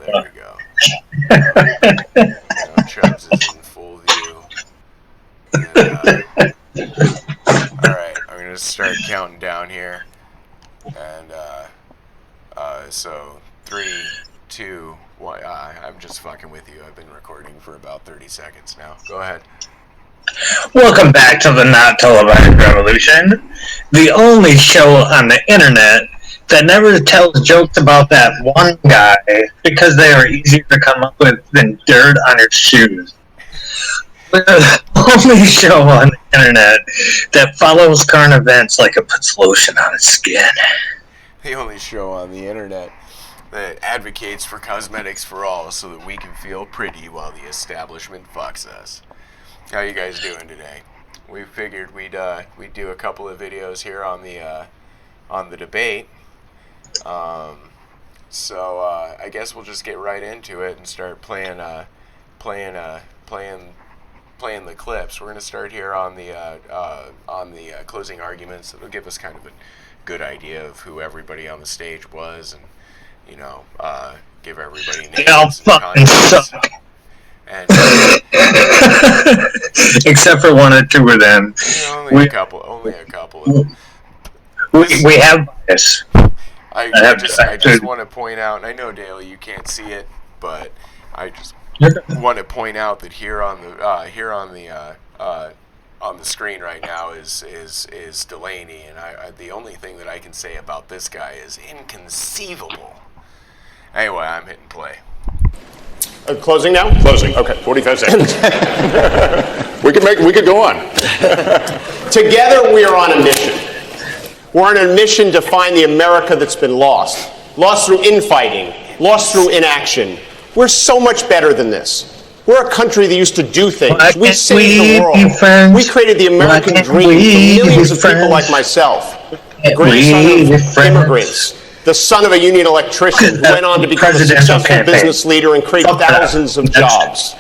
there we go. Chubbs is in full view. And, alright, I'm going to start counting down here. And, so, 3, 2, 1. I'm just fucking with you. I've been recording for about 30 seconds now. Go ahead. Welcome back to the Not Televised Revolution, the only show on the internet that never tells jokes about that one guy because they are easier to come up with than dirt on your shoes. We're the only show on the internet that follows current events like it puts lotion on its skin. The only show on the internet that advocates for cosmetics for all so that we can feel pretty while the establishment fucks us. How you guys doing today? We figured we'd do a couple of videos here on the debate. So I guess we'll just get right into it and start playing the clips. We're gonna start here on the closing arguments. It'll give us kind of a good idea of who everybody on the stage was, and give everybody names and context. And, except for one or two of them. Only a couple of them. We have bias. I just want to point out, and I know, Daly, you can't see it, but I just want to point out that here on the screen right now is Delaney, and the only thing that I can say about this guy is inconceivable. Anyway, I'm hitting play. Closing now? Closing. Okay, 45 seconds. we could go on. Together we are on a mission. We're on a mission to find the America that's been lost. Lost through infighting, lost through inaction. We're so much better than this. We're a country that used to do things. We saved the world. We created the American dream for millions of people like myself. The grandson of immigrants. The son of a union electrician who went on to become a successful business leader and create thousands of jobs.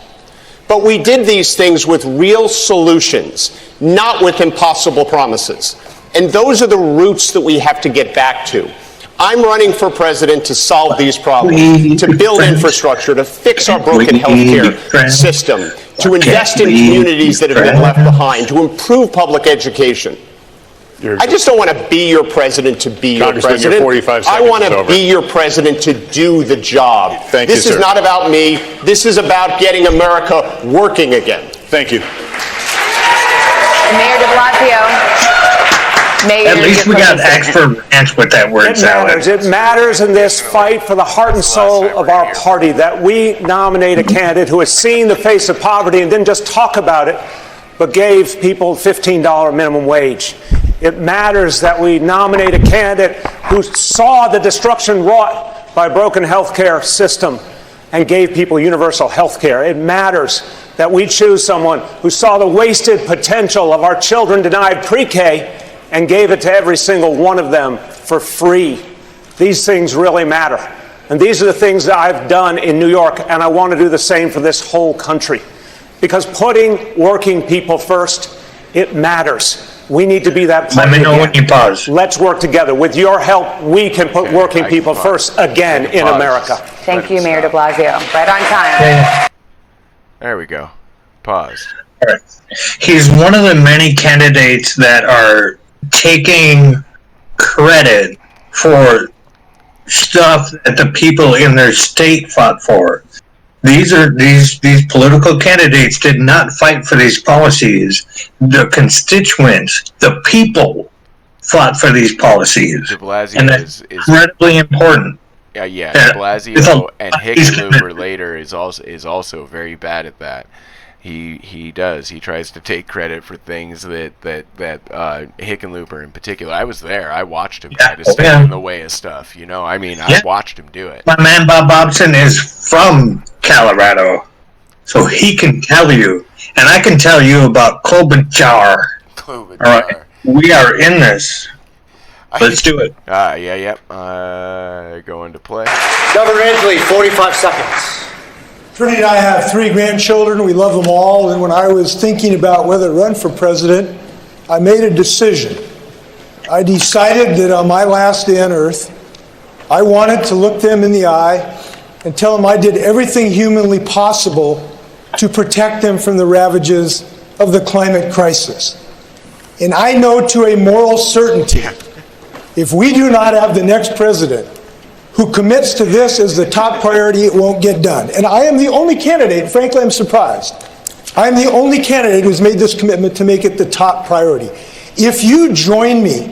But we did these things with real solutions, not with impossible promises. And those are the roots that we have to get back to. I'm running for president to solve these problems, to build infrastructure, to fix our broken healthcare system, to invest in communities that have been left behind, to improve public education. I just don't want to be your president to be your president. 45 seconds I want to be your president to do the job. Thank you, This is not about me. This is about getting America working again. Thank you. Mayor de Blasio. At least we got expert ranch with that word salad. It matters in this fight for the heart and soul of our party that we nominate a candidate who has seen the face of poverty and didn't just talk about it, but gave people $15 minimum wage. It matters that we nominate a candidate who saw the destruction wrought by a broken healthcare system and gave people universal health care. It matters that we choose someone who saw the wasted potential of our children denied pre-K and gave it to every single one of them for free. These things really matter. And these are the things that I've done in New York, and I want to do the same for this whole country. Because putting working people first, it matters. We need to be that party. Let me know when you pause. Let's work together. With your help, we can put working people first again in America. Thank you, Mayor de Blasio. Right on time. There we go. Paused. All right. He's one of the many candidates that are taking credit for stuff that the people in their state fought for. These political candidates did not fight for these policies. The constituents, the people, fought for these policies, De Blasio and that's incredibly important. De Blasio and Hickenlooper later is also very bad at that. He tries to take credit for things that Hickenlooper in particular. I was there. I watched him try to stand in the way of stuff. I watched him do it. My man Bob Bobson is from Colorado, so he can tell you, and I can tell you about Klobuchar. All right, we are in this. Let's do it. Go into play. Governor Inslee, 45 seconds. Trinity and I have 3 grandchildren. We love them all. And when I was thinking about whether to run for president, I made a decision. I decided that on my last day on earth, I wanted to look them in the eye and tell them I did everything humanly possible to protect them from the ravages of the climate crisis. And I know to a moral certainty, if we do not have the next president who commits to this as the top priority, it won't get done. And I am the only candidate, frankly, I'm surprised. I'm the only candidate who's made this commitment to make it the top priority. If you join me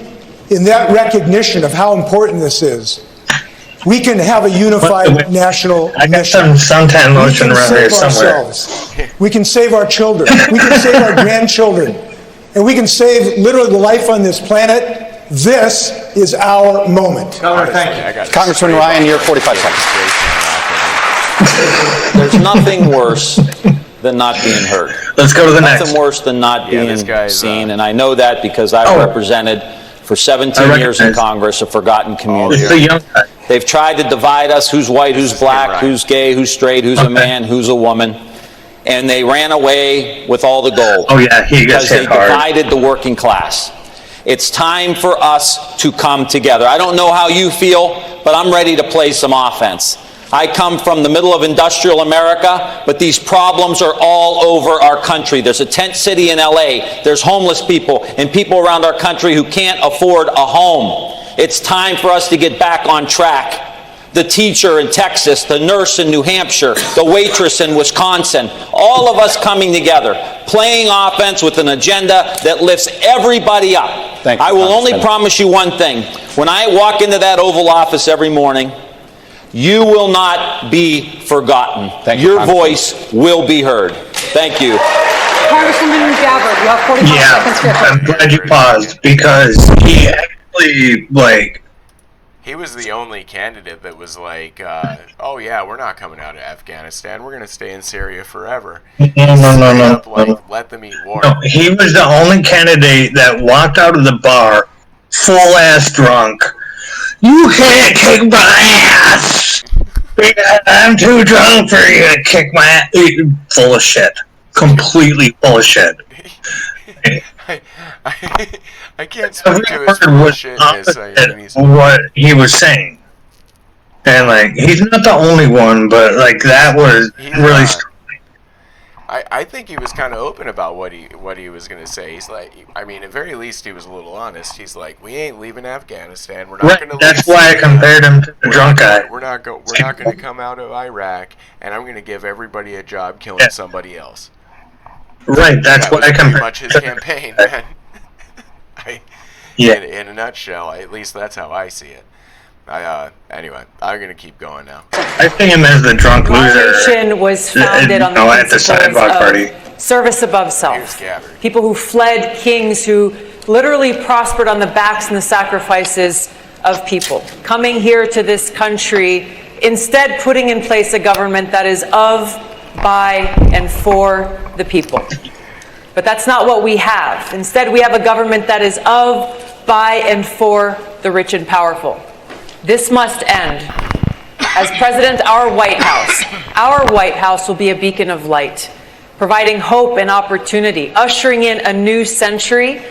in that recognition of how important this is, we can have a unified national I got mission. some suntan lotion around here somewhere. We can save our children. We can save our grandchildren. And we can save literally the life on this planet. This is our moment. Governor, thank you. Congressman Ryan, you're 45 seconds. There's nothing worse than not being heard. Let's go to the next. Nothing worse than not being seen, and I know that because I've represented for 17 years in Congress a forgotten community. It's the young guy. They've tried to divide us, who's white, who's black, who's gay, who's straight, who's a man, who's a woman. And they ran away with all the gold. Oh yeah, he gets because they hit hard. divided the working class. It's time for us to come together. I don't know how you feel, but I'm ready to play some offense. I come from the middle of industrial America, but these problems are all over our country. There's a tent city in LA. There's homeless people and people around our country who can't afford a home. It's time for us to get back on track. The teacher in Texas, the nurse in New Hampshire, the waitress in Wisconsin, all of us coming together, playing offense with an agenda that lifts everybody up. Thank you, I will only Congressman. promise you one thing. When I walk into that Oval Office every morning, you will not be forgotten. Thank you, Your Congressman. voice will be heard. Thank you. Congresswoman Gabbard, you have 45 seconds. Yeah, I'm glad you paused because he actually He was the only candidate that was like, oh yeah, we're not coming out of Afghanistan. We're going to stay in Syria forever. No. Like, let them eat war. No, he was the only candidate that walked out of the bar full ass drunk. You can't kick my ass! I'm too drunk for you to kick my ass. Full of shit. Completely full of shit. I can't speak to his bullshitness. What he was saying. And like, he's not the only one, but like that was really strong. I think he was kind of open about what he was going to say. He's like, I mean, at very least, he was a little honest. He's like, we ain't leaving Afghanistan. We're not going to. That's why I compared him to the drunk guy. We're not going to come out of Iraq, and I'm going to give everybody a job killing somebody else. Right. That's why I compared. Pretty much his campaign, man. In a nutshell, at least that's how I see it. Anyway, I'm going to keep going now. I see him as the drunk loser. Our nation was founded on the at the sidewalk party. Service above self. People who fled kings who literally prospered on the backs and the sacrifices of people. Coming here to this country, instead putting in place a government that is of, by, and for the people. But that's not what we have. Instead, we have a government that is of, by, and for the rich and powerful. This must end. As President, our White House will be a beacon of light, providing hope and opportunity, ushering in a new century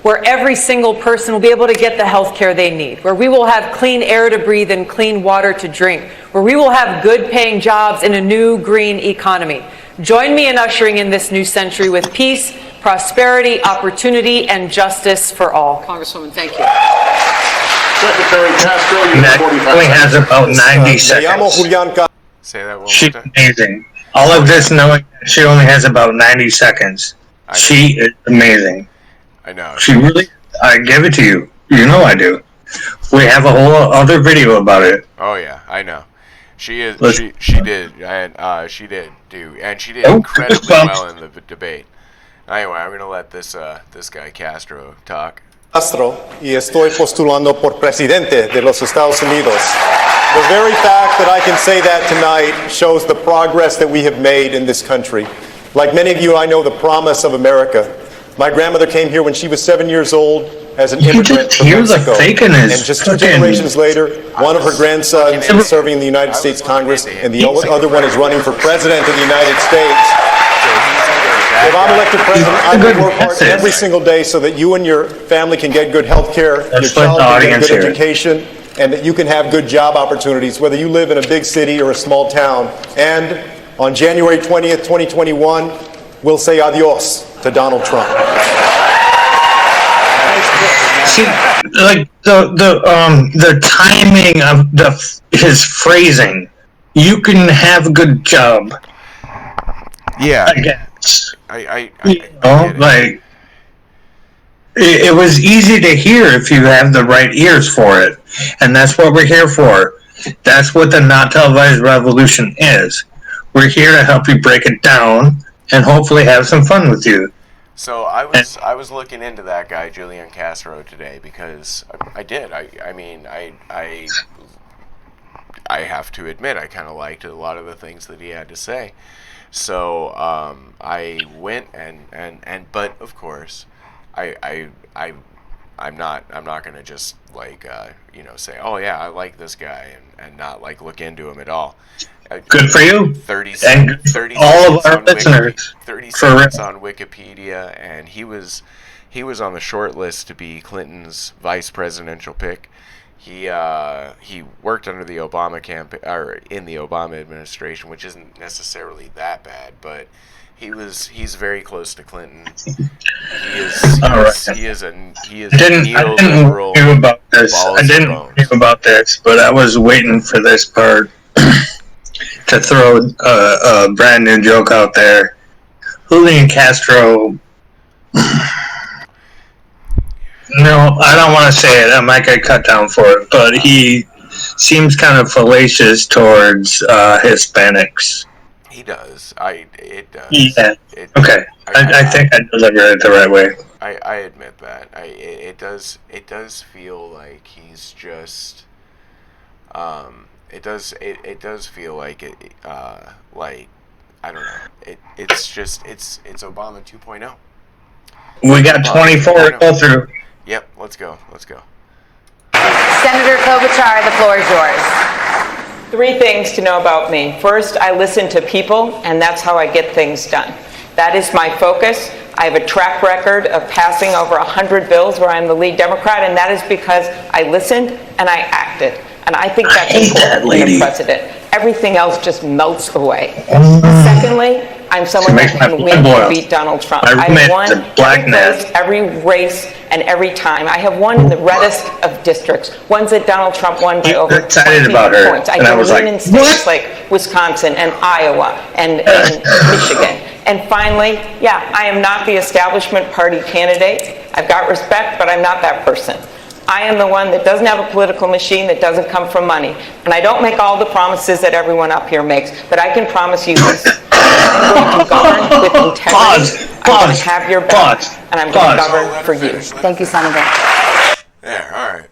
where every single person will be able to get the health care they need, where we will have clean air to breathe and clean water to drink, where we will have good-paying jobs in a new green economy. Join me in ushering in this new century with peace, prosperity, opportunity, and justice for all. Congresswoman, thank you. Secretary Castro, you That only has about 90 seconds. Say that one more She's time. amazing. All of this knowing that she only has about 90 seconds. She is amazing. I know. She really, I give it to you. You know I do. We have a whole other video about it. Oh yeah, I know. She is. Let's- She did, and she did Oh, incredibly goosebumps. well in the debate. Anyway, I'm gonna let this guy Castro talk. Castro y estoy postulando por presidente de los Estados Unidos. The very fact that I can say that tonight shows the progress that we have made in this country. Like many of you, I know the promise of America. My grandmother came here when she was 7 years old as an immigrant from Mexico. And just 2 generations later, one of her grandsons is serving in the United States Congress, and the other one is running for president of the United States. If I'm elected president, I will work hard every single day so that you and your family can get good health care, your child can get good education, and that you can have good job opportunities, whether you live in a big city or a small town. And on January 20th, 2021, we'll say adios to Donald Trump. See, like the timing of his phrasing, you can have a good job. Yeah, I guess. I like it was easy to hear if you have the right ears for it, and that's what we're here for. That's what the not televised revolution is. We're here to help you break it down and hopefully have some fun with you. So I was looking into that guy Julian Castro today because I did. I mean I have to admit I kind of liked a lot of the things that he had to say. So I went and but of course I'm not gonna just like say, oh yeah, I like this guy and not like look into him at all. Good for you. 30 all of our listeners. 30 seconds on Wikipedia, and he was on the short list to be Clinton's vice presidential pick. He worked under the Obama campaign or in the Obama administration, which isn't necessarily that bad, but he's very close to Clinton. He is a neoliberal. I didn't know about this, but I was waiting for this part to throw a brand new joke out there. Julian Castro. No, I don't want to say it. I might get cut down for it, but he seems kind of fallacious towards Hispanics. He does. It does. Yeah. Okay. I think I delivered it the right way. I admit that. It does feel like he's just. It does feel like it. Like I don't know. It's Obama 2.0. We got 24 to go through. Yep. Let's go. Senator Klobuchar, the floor is yours. 3 things to know about me. First, I listen to people, and that's how I get things done. That is my focus. I have a track record of passing over 100 bills where I'm the lead Democrat, and that is because I listened and I acted. And I think that's important in a president. Everything else just melts away. Secondly, I'm someone that can win and beat Donald Trump. I've won every race and every time. I have won in the reddest of districts, ones that Donald Trump won by over 20 points. I can win in states like Wisconsin and Iowa and Michigan. And finally, yeah, I am not the establishment party candidate. I've got respect, but I'm not that person. I am the one that doesn't have a political machine that doesn't come from money. And I don't make all the promises that everyone up here makes, but I can promise you this. I'm going to govern with integrity. I'm going to have your back, and I'm going to govern for you. Thank you, Senator. Yeah, all right.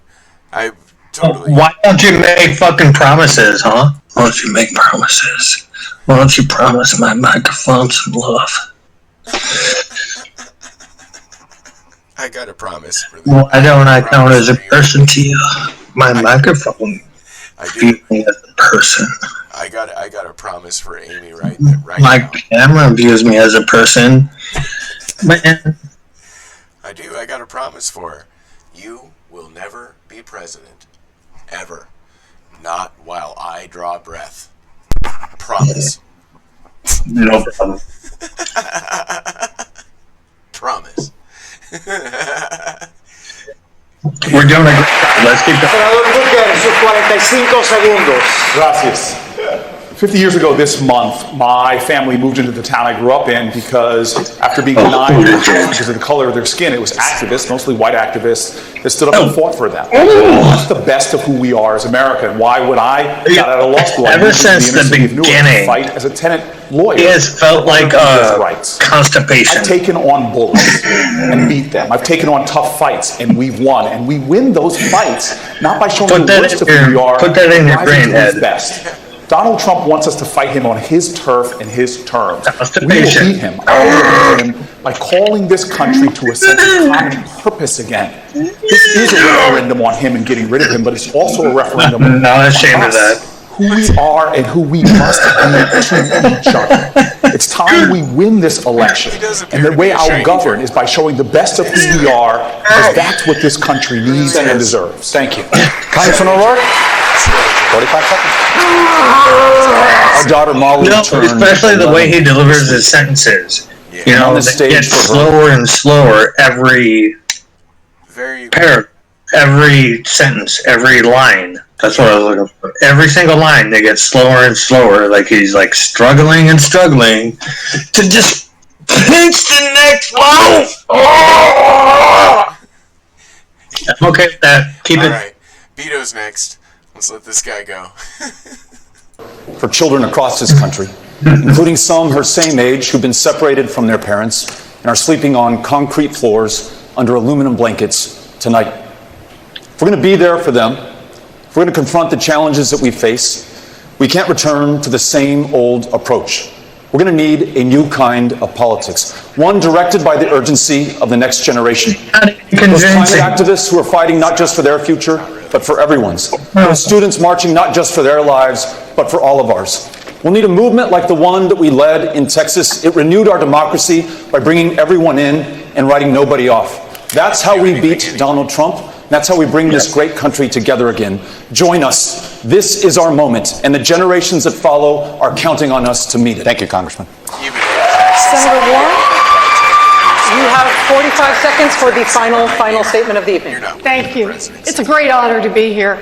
I totally. Why don't you make fucking promises, huh? Why don't you make promises? Why don't you promise my microphone some love? I got a promise for that. Why don't I count as a person to you? My microphone views me as a person. I got a promise for Amy right My now. camera views me as a person. Man. I do. I got a promise for her. You will never be president. Ever. Not while I draw breath. Promise. No problem. Promise. We're doing a great job. Let's keep going. Senador Booker, sus 45 segundos. Gracias. 50 years ago this month, my family moved into the town I grew up in because after being denied because of the color of their skin, it was activists, mostly white activists, that stood up and fought for them. That's the best of who we are as America. And why would I got out of law school? Ever since the beginning, fight as a tenant lawyer. He has felt like constipation. I've taken on bullies and beat them. I've taken on tough fights and we've won. And we win those fights not by showing the worst of who we are. Put that in your brain head. Best. Donald Trump wants us to fight him on his turf and his terms. We will beat him. I will beat him by calling this country to a sense of common purpose again. This is a referendum on him and getting rid of him, but it's also a referendum on us. who we are and who we must be to each other. It's time we win this election. And the way I'll govern is by showing the best of who we are, because that's what this country needs and deserves. Thank you. Congressman O'Rourke? 45 seconds. Our daughter Molly especially the way he delivers his sentences. You know, they get slower and slower every paragraph, every sentence, every line. That's what I was looking for. Every single line, they get slower and slower. Like he's like struggling and struggling to just pinch the next line. Oh! I'm okay with that. Keep it. All right. Beto's next. Let's let this guy go. For children across this country, including some her same age who've been separated from their parents and are sleeping on concrete floors under aluminum blankets tonight. If we're going to be there for them, if we're going to confront the challenges that we face, we can't return to the same old approach. We're going to need a new kind of politics, one directed by the urgency of the next generation. Those climate activists who are fighting not just for their future, but for everyone's. Those students marching not just for their lives, but for all of ours. We'll need a movement like the one that we led in Texas. It renewed our democracy by bringing everyone in and writing nobody off. That's how we beat Donald Trump. That's how we bring this great country together again. Join us. This is our moment, and the generations that follow are counting on us to meet it. Thank you, Congressman. Senator Warren, you have 45 seconds for the final statement of the evening. Thank you. It's a great honor to be here.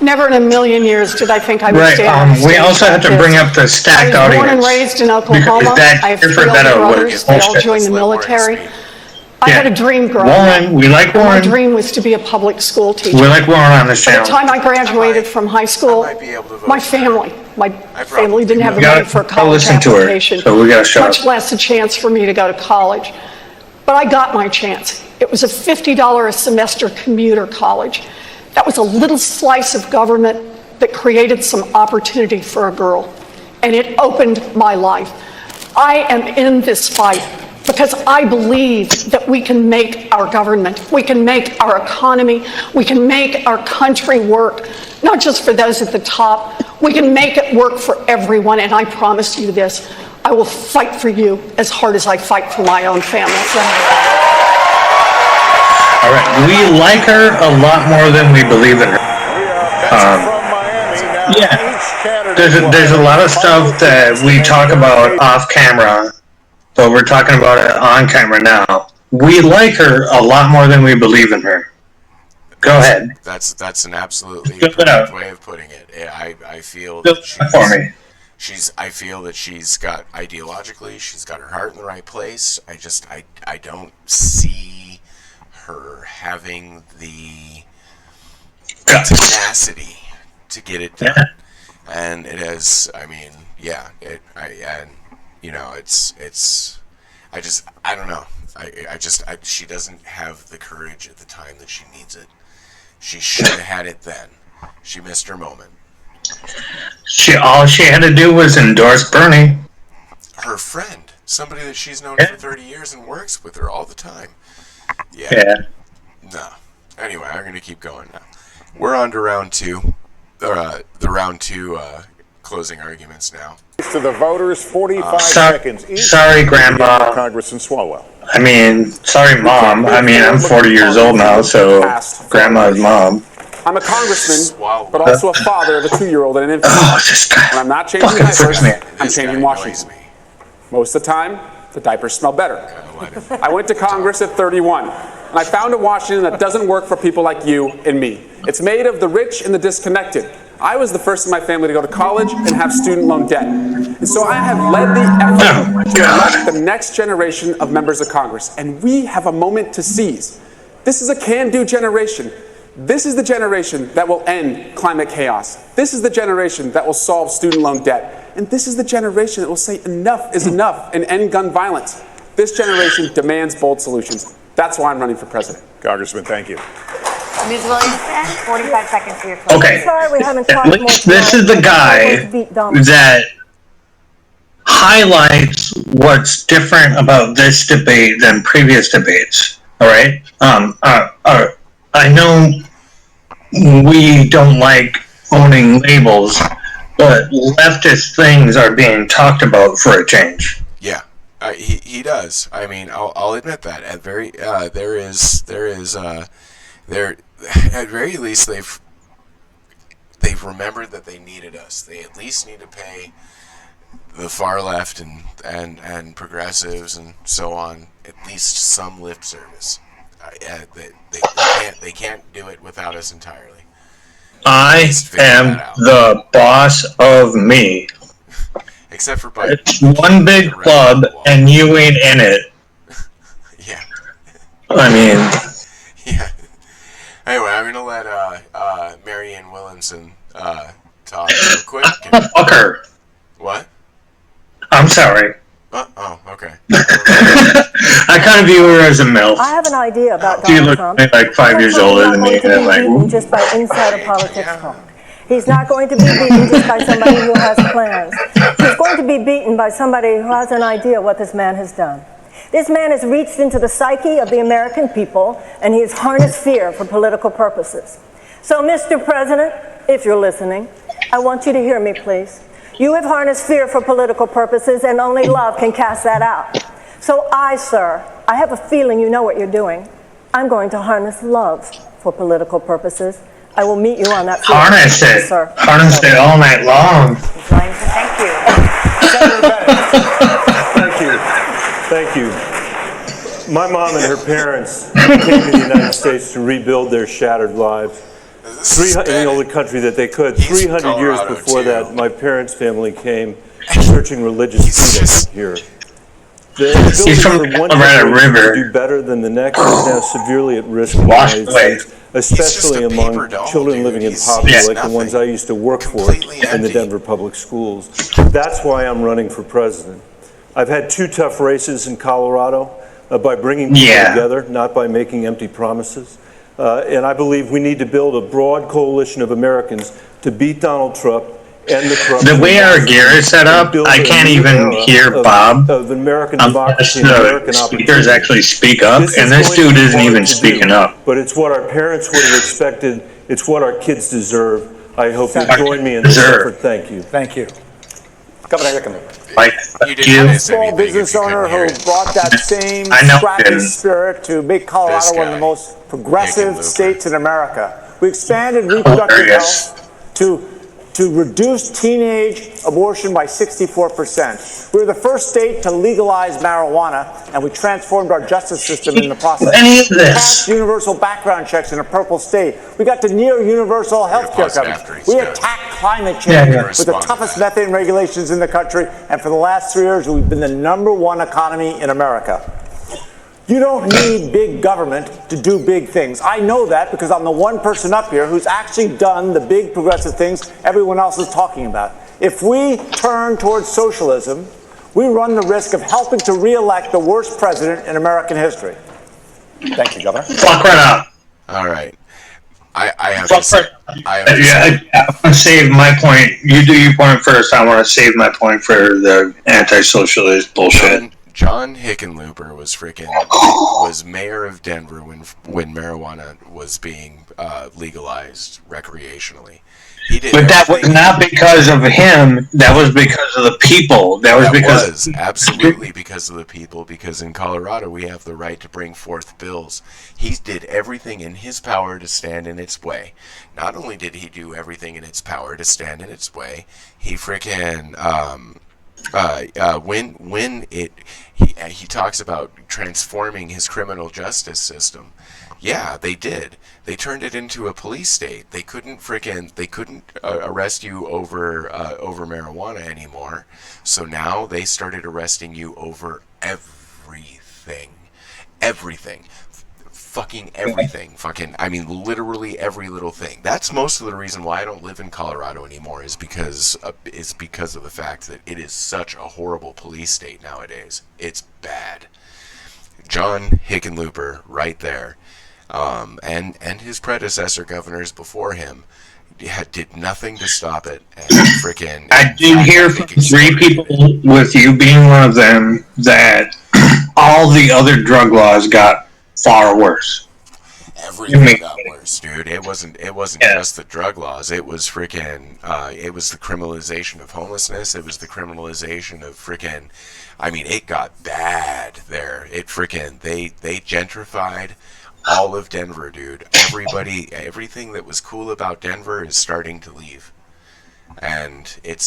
Never in a million years did I think I would stand on We stage also have like to bring up the stacked I was audience. born and raised in Oklahoma. I have 3 older brothers. They all joined the military. I had a dream growing up. Warren, we like Warren. My dream was to be a public school teacher. We like Warren on this By channel. the time I graduated from high school, my family didn't have the money for a college application, so we gotta show much less a chance for me to go to college. But I got my chance. It was a $50 a semester commuter college. That was a little slice of government that created some opportunity for a girl, and it opened my life. I am in this fight because I believe that we can make our government, we can make our economy, we can make our country work, not just for those at the top, we can make it work for everyone, and I promise you this, I will fight for you as hard as I fight for my own family. All right, we like her a lot more than we believe in her. There's a lot of stuff that we talk about off camera, but we're talking about it on camera now. We like her a lot more than we believe in her. Go ahead. That's an absolutely perfect way of putting it. I feel that I feel that she's got ideologically, she's got her heart in the right place. I don't see her having the tenacity to get it done. And it has, I mean, I don't know. She doesn't have the courage at the time that she needs it. She should have had it then. She missed her moment. All she had to do was endorse Bernie. Her friend, somebody that she's known for 30 years and works with her all the time. No. Anyway, I'm going to keep going now. We're on to round two. The round two closing arguments now. To the voters, 45 seconds. Sorry, Grandma. Congressman Swalwell. I mean, sorry, Mom. I mean, I'm 40 years old now, so Grandma's mom. I'm a congressman, but also a father of a 2-year-old and an infant. And I'm not changing diapers, I'm changing Washington. Most of the time, the diapers smell better. I went to Congress at 31, and I found a Washington that doesn't work for people like you and me. It's made of the rich and the disconnected. I was the first in my family to go to college and have student loan debt. And so I have led the effort to elect the next generation of members of Congress. And we have a moment to seize. This is a can-do generation. This is the generation that will end climate chaos. This is the generation that will solve student loan debt. And this is the generation that will say enough is enough and end gun violence. This generation demands bold solutions. That's why I'm running for president. Congressman, thank you. Ms. Williamson, 45 seconds for your closing. Okay. This is the guy that highlights what's different about this debate than previous debates. All right. I know we don't like owning labels, But leftist things are being talked about for a change. Yeah, he does. I mean, I'll admit that. At at very least they've remembered that they needed us. They at least need to pay the far left and progressives and so on at least some lip service. They can't do it without us entirely. I am the boss of me. Except for Biden. It's one big club and you ain't in it. Yeah. I mean. Yeah. Anyway, I'm gonna let Marianne Williamson talk real quick. Fuck her. What? I'm sorry. Oh, okay. I kind of view her as a MILF. I have an idea about She Donald looks Trump. like 5 years older than me. And like, Just by insider politics talk. He's not going to be beaten just by somebody who has plans. He's going to be beaten by somebody who has an idea what this man has done. This man has reached into the psyche of the American people, and he has harnessed fear for political purposes. So, Mr. President, if you're listening, I want you to hear me, please. You have harnessed fear for political purposes, and only love can cast that out. So sir, I have a feeling you know what you're doing. I'm going to harness love for political purposes. I will meet you on that field. Harness it. Sir. Harness it all night long. Thank you. Thank you. My mom and her parents came to the United States to rebuild their shattered lives. In the only country that they could. 300 years before that, my parents' family came searching religious freedom here. The ability for one generation to do better than the next is now severely at risk in the United States, especially among children living in poverty like the ones I used to work for in the Denver public schools. That's why I'm running for president. I've had 2 tough races in Colorado by bringing people together, not by making empty promises. And I believe we need to build a broad coalition of Americans to beat Donald Trump and the corruption. The way our gear is set up, I can't even hear Bob. Of American democracy and American speakers actually speak up, and this dude isn't even speaking up. But it's what our parents would have expected. It's what our kids deserve. I hope you join me in this effort. Thank you. Thank you. Governor Hickenlooper. A small business owner who brought that same scrappy spirit to make Colorado one of the most progressive states in America. We expanded reproductive health to reduce teenage abortion by 64%. We were the first state to legalize marijuana, and we transformed our justice system in the process. We passed universal background checks in a purple state. We got to near universal health care coverage. We attacked climate change with the toughest methane regulations in the country, and for the last 3 years, we've been the #1 economy in America. You don't need big government to do big things. I know that because I'm the one person up here who's actually done the big progressive things everyone else is talking about. If we turn towards socialism, we run the risk of helping to re-elect the worst president in American history. Thank you, Governor. Fuck right up. All right. I have to say, I want to save my point. You do your point first. I want to save my point for the anti-socialist bullshit. John Hickenlooper was mayor of Denver when marijuana was being legalized recreationally. But that was not because of him. That was because of the people. That was absolutely because of the people. Because in Colorado we have the right to bring forth bills. He did everything in his power to stand in its way. Not only did he do everything in its power to stand in its way, he he talks about transforming his criminal justice system. Yeah, they did. They turned it into a police state. They couldn't arrest you over marijuana anymore. So now they started arresting you over everything. Fucking everything. I mean, literally every little thing. That's most of the reason why I don't live in Colorado anymore is because of the fact that it is such a horrible police state nowadays. It's bad. John Hickenlooper, right there, and his predecessor governors before him did nothing to stop it. And I did hear from 3 people, with you being one of them, that all the other drug laws got far worse. everything got worse, dude. It wasn't just the drug laws. It was freaking. It was the criminalization of homelessness. It was the criminalization of freaking. I mean, it got bad there. It freaking. They gentrified all of Denver, dude. Everything that was cool about Denver is starting to leave, and it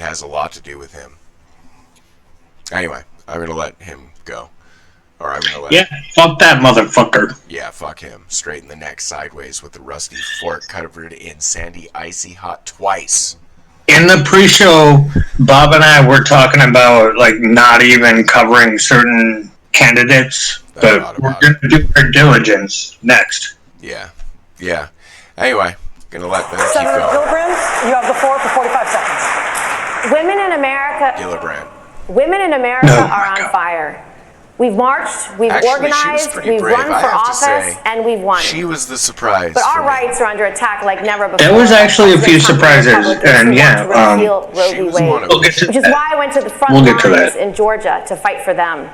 has a lot to do with him. Anyway, I'm gonna let him go. Or I'm gonna let fuck that motherfucker. Yeah, fuck him. Straight in the neck, sideways, with the rusty fork covered in sandy, icy hot twice. In the pre-show, Bob and I were talking about like not even covering certain candidates, but we're gonna do our diligence next. Yeah. Anyway, gonna let them keep Senator going. Gillibrand, you have the floor for 45 seconds. Women in America. Gillibrand. Women in America are on fire. We've marched, we've organized, we've run for office, and we've won. She was the surprise. But our rights are under attack like never before. There was actually a few surprises, and Roe v. Wade, which is why I went to the front lines in Georgia to fight for them.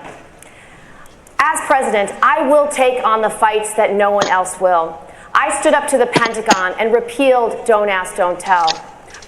As president, I will take on the fights that no one else will. I stood up to the Pentagon and repealed Don't Ask, Don't Tell.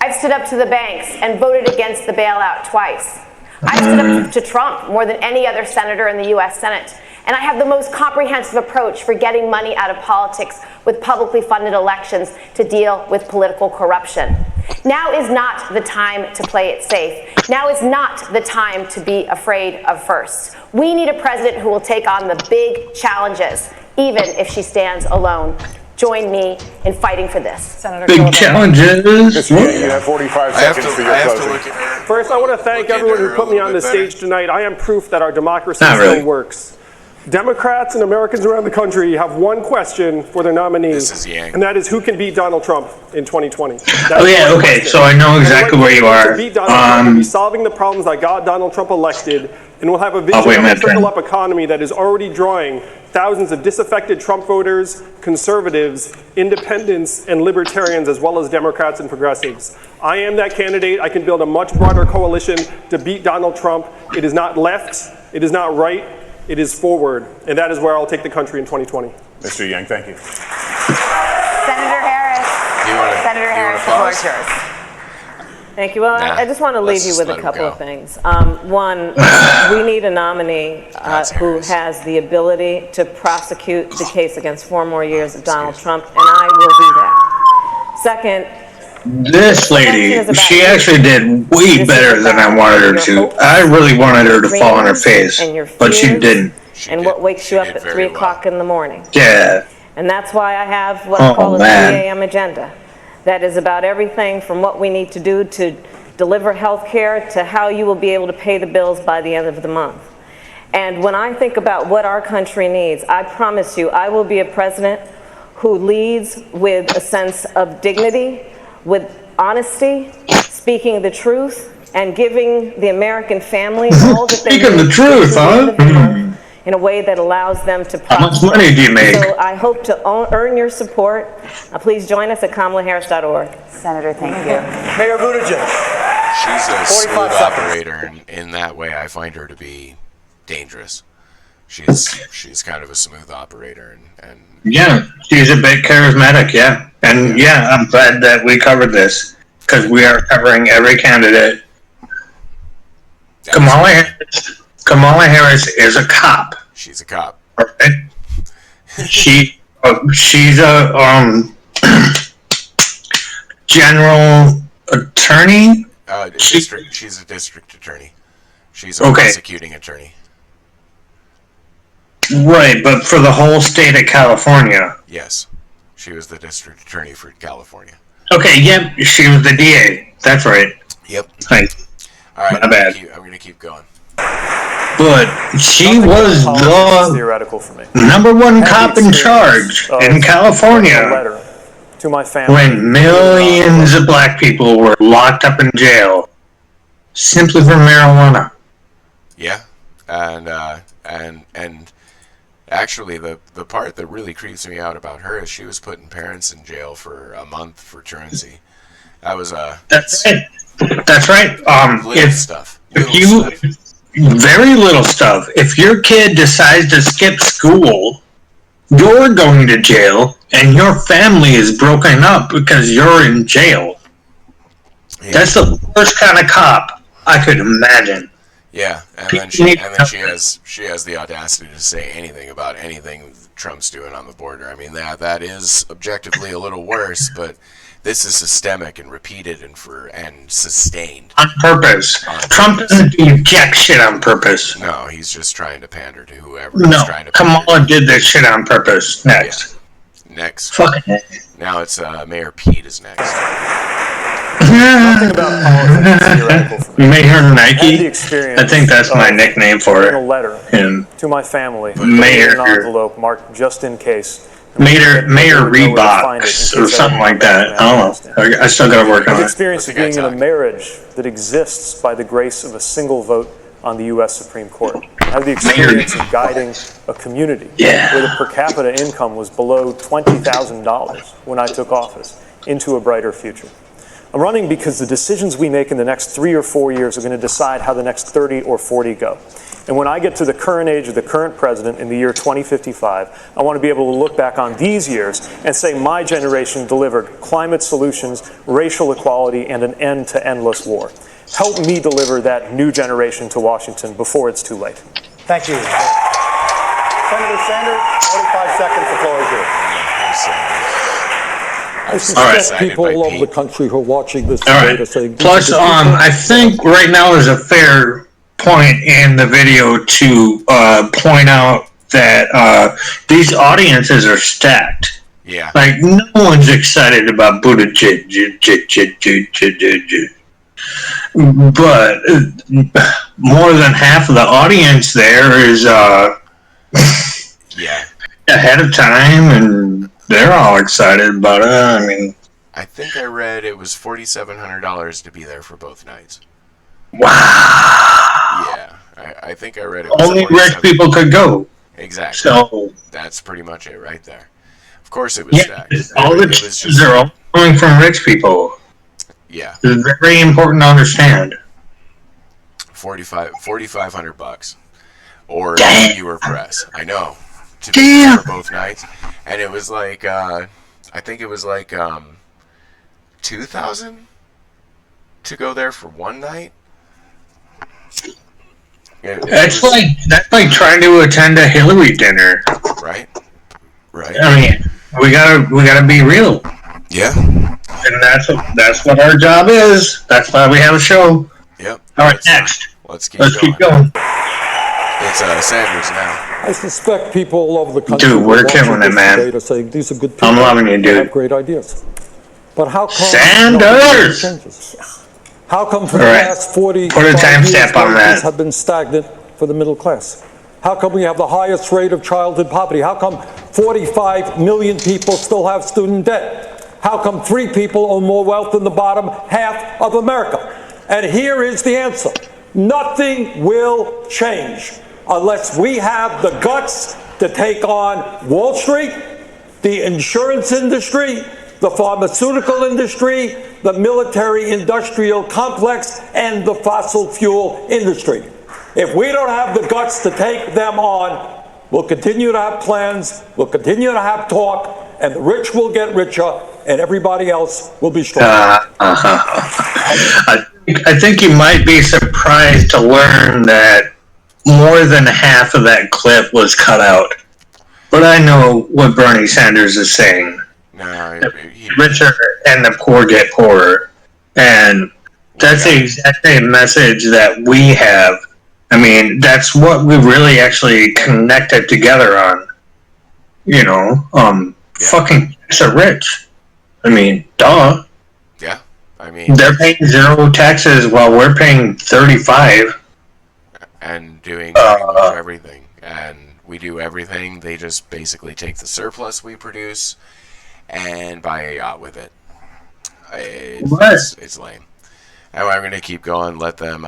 I've stood up to the banks and voted against the bailout twice. I've stood up to Trump more than any other senator in the U.S. Senate. And I have the most comprehensive approach for getting money out of politics with publicly funded elections to deal with political corruption. Now is not the time to play it safe. Now is not the time to be afraid of firsts. We need a president who will take on the big challenges, even if she stands alone. Join me in fighting for this. Senator Big challenges. Mr. Yang, you have 45 seconds for your closing. First, I want to thank everyone who put me on the stage tonight. I am proof that our democracy still works. Democrats and Americans around the country have one question for their nominees, and that is who can beat Donald Trump in 2020. Okay, so I know exactly where you are. To beat Donald Trump will be solving the problems that got Donald Trump elected, and we'll have a vision of a circle-up economy that is already drawing thousands of disaffected Trump voters, conservatives, independents, and libertarians, as well as Democrats and progressives. I am that candidate. I can build a much broader coalition to beat Donald Trump. It is not left. It is not right. It is forward. And that is where I'll take the country in 2020. Mr. Yang, thank you. Senator Harris, the floor is yours. Thank you. Well, I just want to leave you with a couple of things. One, we need a nominee who has the ability to prosecute the case against 4 more years of Donald Trump, and I will do that. Second, this lady, she actually did way better than I wanted her to. I really wanted her to fall on her face, but she didn't. And what wakes you up at 3 o'clock in the morning. Yeah. And that's why I have what I call a 3 a.m. agenda. That is about everything from what we need to do to deliver health care to how you will be able to pay the bills by the end of the month. And when I think about what our country needs, I promise you, I will be a president who leads with a sense of dignity, with honesty, speaking the truth, and giving the American family all that they need. Speaking the truth, huh? In a way that allows them to prosper. How much money do you make? So I hope to earn your support. Please join us at KamalaHarris.org. Senator, thank you. Mayor Buttigieg. She's a smooth operator, and in that way, I find her to be dangerous. She's kind of a smooth operator, and yeah, she's a bit charismatic. Yeah, and yeah, I'm glad that we covered this because we are covering every candidate. Kamala Harris is a cop. She's a cop. Right? She's a general attorney. She's a district attorney. She's a prosecuting attorney. Right, but for the whole state of California. Yes, she was the district attorney for California. Okay, yep, she was the DA. That's right. Yep. Thanks. All right, my bad. I'm going to keep going. But she was the theoretical for me. #1 cop in charge in California to my family when millions of black people were locked up in jail simply for marijuana. Yeah, and actually the part that really creeps me out about her is she was putting parents in jail for a month for truancy. That was That's right. That's right. Very little stuff. If your kid decides to skip school you're going to jail and your family is broken up because you're in jail. Yeah. That's the worst kind of cop I could imagine. Yeah, and then she has the audacity to say anything about anything Trump's doing on the border. I mean, that is objectively a little worse, but this is systemic and repeated and sustained on purpose. Trump doesn't do jack shit on purpose. No, he's just trying to pander to whoever. No, Kamala did that shit on purpose. Next. Yeah. Next. Fucking now it's Mayor Pete is next. Nothing about politics is theoretical for me. Mayor Nike. I think that's my nickname for it. A letter to my family. Mayor an envelope marked just in case. Mayor Reeboks or something like that. I don't know. I still got to work on it. The experience of being in a marriage that exists by the grace of a single vote on the U.S. Supreme Court. I have the experience of guiding a community where the per capita income was below $20,000 when I took office into a brighter future. I'm running because the decisions we make in the next 3 or 4 years are going to decide how the next 30 or 40 go. And when I get to the current age of the current president in the year 2055, I want to be able to look back on these years and say my generation delivered climate solutions, racial equality, and an end to endless war. Help me deliver that new generation to Washington before it's too late. Thank you. Senator Sanders, 45 seconds, the floor is yours. I suspect people all over the country who are watching this debate are saying... Plus, I think right now is a fair point in the video to point out that these audiences are stacked. Yeah. Like, no one's excited about Buttigieg. But more than half of the audience there is ahead of time, and they're all excited about it. I mean, I think I read it was $4,700 to be there for both nights. Wow. Yeah, I think I read it was only rich people could go. Exactly. So that's pretty much it right there. Of course it was stacked. All the choices are all coming from rich people. Yeah. It's very important to understand. $4,500 or fewer press. I know. To be Damn. for both nights, and it was like I think it was like $2,000 to go there for one night. That's like trying to attend a Hillary dinner. Right. I mean, we gotta be real. Yeah. And that's what our job is. That's why we have a show. Yep. All right, next. Let's keep going. It's Sanders now. I suspect people all over the country dude, we're killing it, man. are saying these are good people. I'm loving you, dude. Have great ideas. But how come Sanders? How come for the last 40 put a timestamp on that have been stagnant for the middle class? How come we have the highest rate of childhood poverty? How come 45 million people still have student debt? How come 3 people own more wealth than the bottom half of America? And here is the answer. Nothing will change unless we have the guts to take on Wall Street, the insurance industry, the pharmaceutical industry, the military-industrial complex, and the fossil fuel industry. If we don't have the guts to take them on, we'll continue to have plans, we'll continue to have talk, and the rich will get richer, and everybody else will be stronger. I think you might be surprised to learn that more than half of that clip was cut out. But I know what Bernie Sanders is saying. No, the richer and the poor get poorer. And that's the exact same message that we have. I mean, that's what we really actually connected together on. You know, fucking are rich. I mean, duh. Yeah, I mean... They're paying 0 taxes while we're paying 35. And doing pretty much everything. And we do everything. They just basically take the surplus we produce and buy a yacht with it. It's lame. And I'm going to keep going. Let them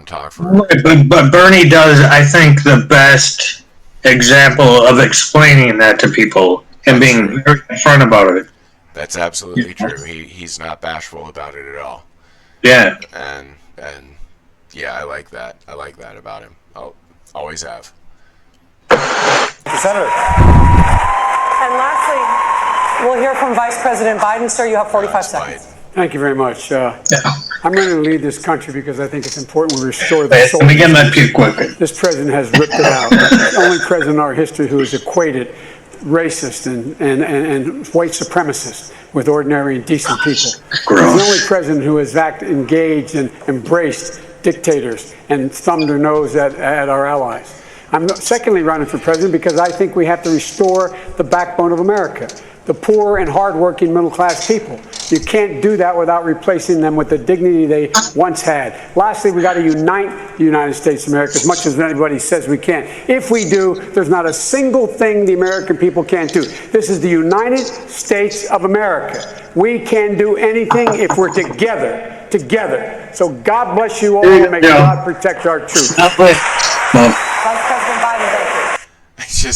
talk for. But Bernie does, I think, the best example of explaining that to people and being very upfront about it. That's absolutely true. He's not bashful about it at all. Yeah. And yeah, I like that. I like that about him. I'll always have. Senator. And lastly, we'll hear from Vice President Biden. Sir, you have 45 seconds. Thank you very much. I'm ready to lead this country because I think it's important we restore the soul. Let me get my puke quicker. This president has ripped it out. The only president in our history who has equated racist and white supremacists with ordinary and decent people. Gross. He's the only president who has engaged and embraced dictators and thumbed their nose at our allies. I'm secondly running for president because I think we have to restore the backbone of America, the poor and hardworking middle-class people. You can't do that without replacing them with the dignity they once had. Lastly, we got to unite the United States of America as much as anybody says we can. If we do, there's not a single thing the American people can't do. This is the United States of America. We can do anything if we're together. So God bless you all and may God protect our troops. Vice President Biden, thank you.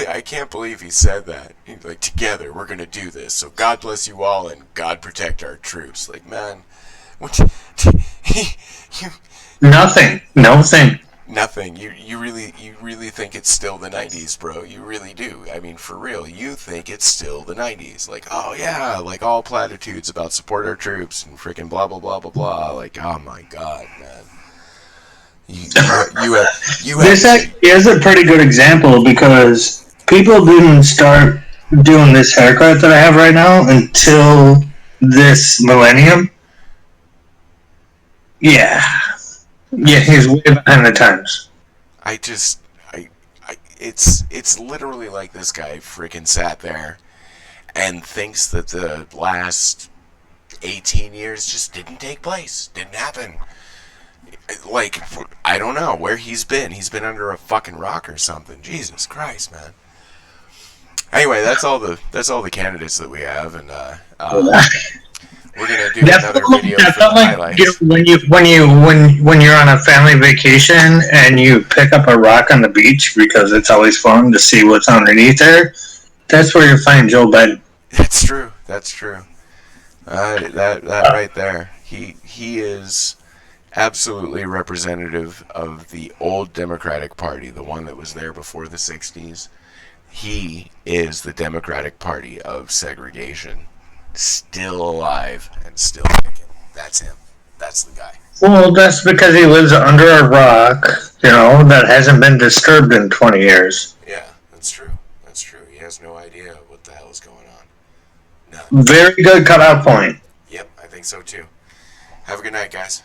I can't believe he said that. Like, together, we're going to do this. So God bless you all and God protect our troops. Like, man, nothing. Nothing. You really think it's still the 90s, bro. You really do. I mean, for real, you think it's still the 90s. Like, oh yeah, like all platitudes about support our troops and freaking blah, blah, blah, blah, blah. Like, oh my God, man. This is a pretty good example because people didn't start doing this haircut that I have right now until this millennium. Yeah, he's way behind the times. It's literally like this guy freaking sat there and thinks that the last 18 years just didn't take place, didn't happen. Like, I don't know where he's been. He's been under a fucking rock or something. Jesus Christ, man. Anyway, that's all the candidates that we have, and we're gonna do another video for the highlights. When you're on a family vacation and you pick up a rock on the beach because it's always fun to see what's underneath there. That's where you find Joe Biden. That's true. That right there. He is absolutely representative of the old Democratic Party, the one that was there before the 60s. He is the Democratic Party of segregation. Still alive and still kicking. That's him. That's the guy. Well, that's because he lives under a rock, that hasn't been disturbed in 20 years. Yeah, that's true. He has no idea what the hell is going on. None. Very good cutout point. Yep, I think so too. Have a good night, guys.